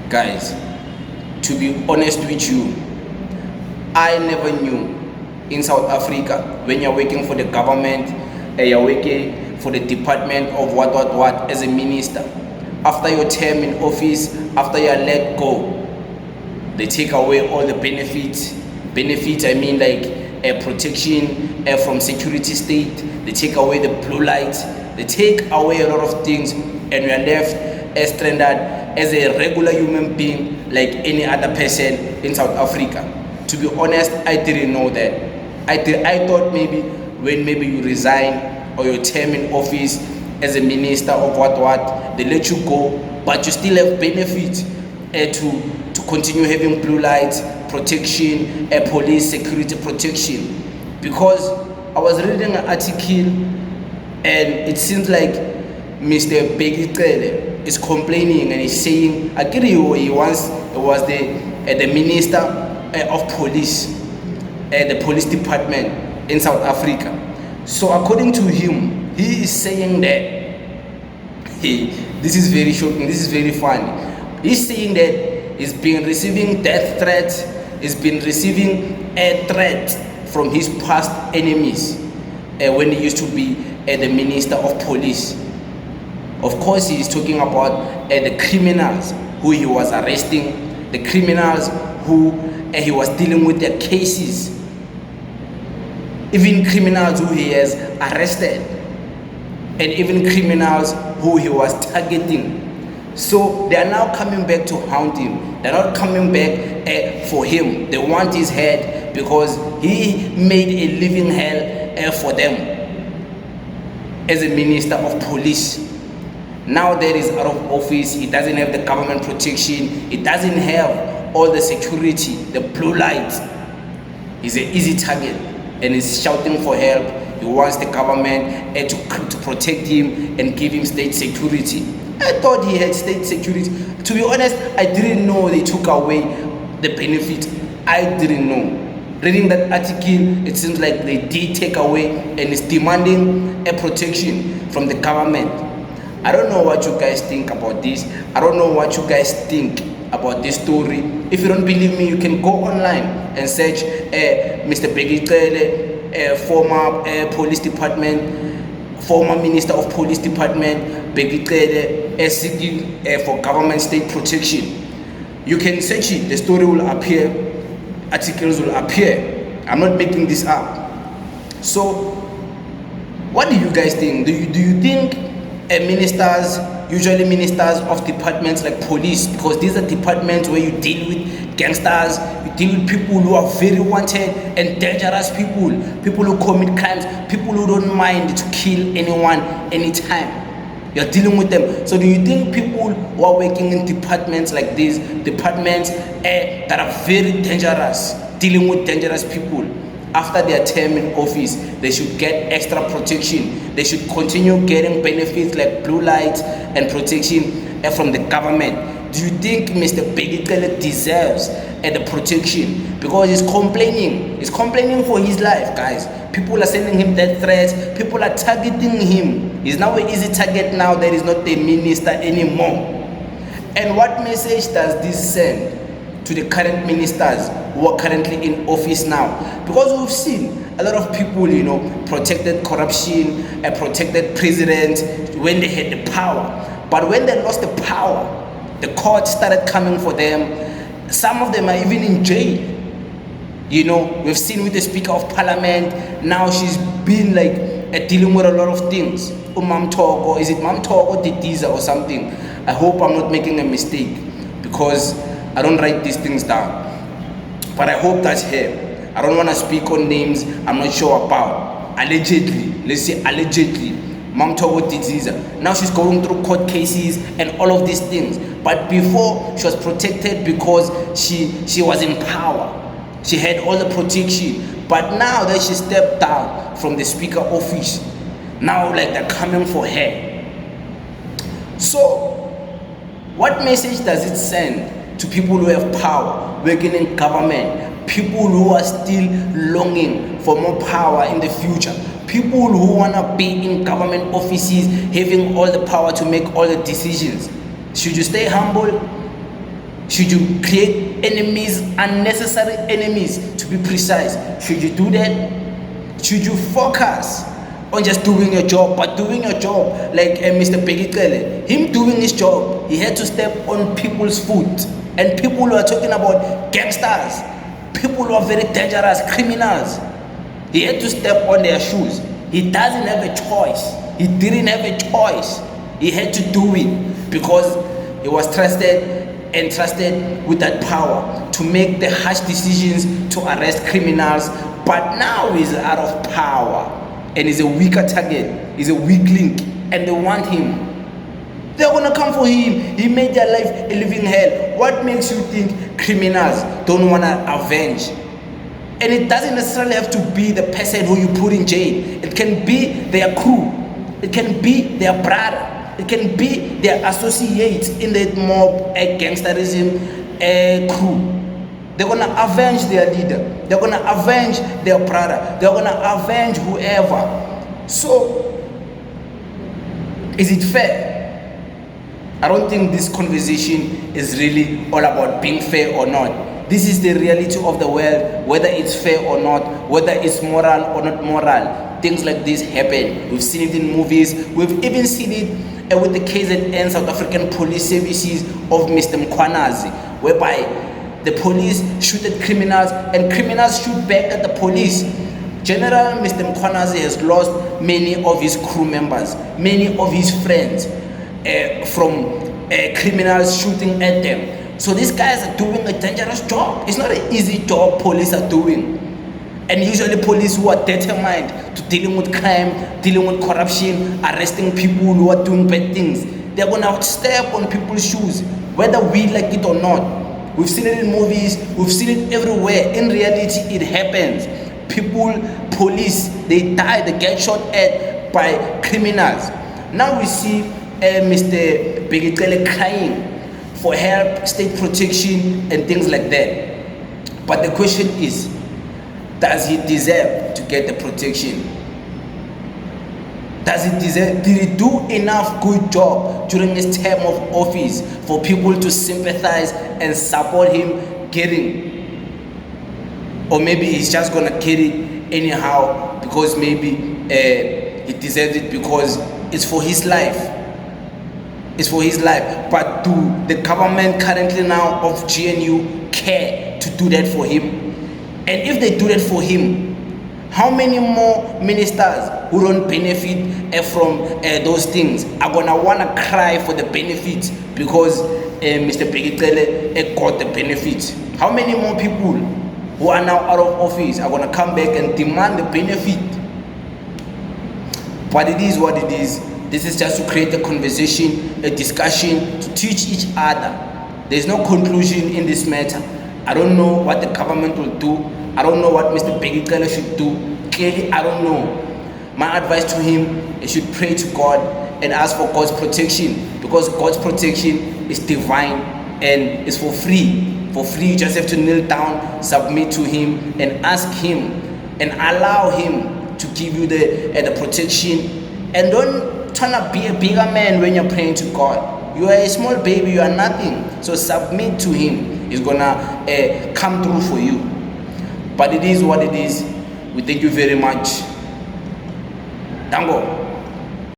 Guys, to be honest with you, I never knew in South Africa when you're working for the government, you're working for the department of what as a minister. After your term in office, after you're let go, they take away all the benefits. Benefits, I mean like protection from security state. They take away the blue lights. They take away a lot of things, and we are left as stranded as a regular human being like any other person in South Africa. To be honest, I didn't know that. I thought maybe when you resign or your term in office as a minister of what, they let you go, but you still have benefits to continue having blue lights, protection, police security protection. Because I was reading an article and it seems like Mr. Bheki Cele is complaining and he's saying, I get you, he was the minister of police, the police department in South Africa. So according to him, he is saying that, this is very shocking, this is very funny. He's saying that he's been receiving death threats, he's been receiving a threat from his past enemies when he used to be the minister of police. Of course, he is talking about the criminals who he was arresting, the criminals who he was dealing with their cases, even criminals who he has arrested, and even criminals who he was targeting. So they are now coming back to haunt him. They're not coming back for him. They want his head because he made a living hell for them as a minister of police. Now that he's out of office, he doesn't have the government protection, he doesn't have all the security, the blue lights. He's an easy target and he's shouting for help. He wants the government to protect him and give him state security. I thought he had state security. To be honest, I didn't know they took away the benefit. I didn't know. Reading that article, it seems like they did take away and is demanding a protection from the government. I don't know what you guys think about this. I don't know what you guys think about this story. If you don't believe me, you can go online and search Mr. Bheki Cele, former police department, former minister of police department, Bheki Cele, seeking for government state protection. You can search it. The story will appear. Articles will appear. I'm not making this up. So, what do you guys think? Do you think ministers, usually ministers of departments like police, because these are departments where you deal with gangsters, you deal with people who are very wanted and dangerous people who commit crimes, people who don't mind to kill anyone anytime. You're dealing with them. So do you think people who are working in departments like these, departments that are very dangerous, dealing with dangerous people, after their term in office, they should get extra protection? They should continue getting benefits like blue lights and protection from the government. Do you think Mr. Bheki Cele deserves the protection? Because he's complaining for his life, guys. People are sending him death threats. People are targeting him. He's now an easy target now that he's not a minister anymore. And what message does this send to the current ministers who are currently in office now? Because we've seen a lot of people, protected corruption, protected presidents when they had the power. But when they lost the power, the court started coming for them. Some of them are even in jail. We've seen with the Speaker of Parliament, now she's been dealing with a lot of things. Mam Togo, is it Mam Togo Didiza or something? I hope I'm not making a mistake because I don't write these things down. But I hope that's her. I don't want to speak on names I'm not sure about. Allegedly, let's say allegedly, Mam Togo Didiza. Now she's going through court cases and all of these things. But before, she was protected because she was in power. She had all the protection. But now that she stepped down from the Speaker office, now they're coming for her. So, what message does it send to people who have power, working in government, people who are still longing for more power in the future, people who want to be in government offices, having all the power to make all the decisions? Should you stay humble Should you create enemies, unnecessary enemies to be precise? Should you do that? Should you focus on just doing your job, but doing your job like Mr. Bheki, him doing his job, he had to step on people's foot, and people who are talking about gangsters, people who are very dangerous, criminals, he had to step on their shoes. He doesn't have a choice. He didn't have a choice. He had to do it because he was entrusted with that power to make the harsh decisions to arrest criminals, but now he's out of power and he's a weaker target, he's a weak link, and they want him. They're gonna come for him. He made their life a living hell. What makes you think criminals don't wanna avenge? And it doesn't necessarily have to be the person who you put in jail. It can be their crew. It can be their brother. It can be their associates in the mob gangsterism crew. They're gonna avenge their leader. They're gonna avenge their brother. They're gonna avenge whoever. So, is it fair? I don't think this conversation is really all about being fair or not. This is the reality of the world, whether it's fair or not, whether it's moral or not moral. Things like this happen. We've seen it in movies. We've even seen it with the KZN, South African Police Services, of Mr. Mkhwanazi, whereby the police shoot at criminals and criminals shoot back at the police. General Mr. Mkhwanazi has lost many of his crew members, many of his friends from criminals shooting at them. So these guys are doing a dangerous job. It's not an easy job police are doing. And usually police who are determined to dealing with crime, dealing with corruption, arresting people who are doing bad things, they're gonna step on people's shoes, whether we like it or not. We've seen it in movies, we've seen it everywhere. In reality, it happens. People, police, they die, they get shot at by criminals. Now we see Mr. Bheki crying for help, state protection, and things like that. But the question is, does he deserve to get the protection? Does he deserve? Did he do enough good job during his term of office for people to sympathize and support him getting? Or maybe he's just gonna get it anyhow because maybe he deserves it because it's for his life. It's for his life. But do the government currently now of GNU care to do that for him? And if they do that for him, how many more ministers who don't benefit from those things are gonna wanna cry for the benefits because Mr. Bheki got the benefits? How many more people who are now out of office are gonna come back and demand the benefit? But it is what it is. This is just to create a conversation, a discussion, to teach each other. There's no conclusion in this matter. I don't know what the government will do. I don't know what Mr. Bheki should do. Clearly, I don't know. My advice to him, he should pray to God and ask for God's protection, because God's protection is divine and is for free. For free, you just have to kneel down, submit to him, and ask him and allow him to give you the protection. And don't try to be a bigger man when you're praying to God. You are a small baby, you are nothing. So submit to him. He's gonna come through for you. But it is what it is. We thank you very much. Tango.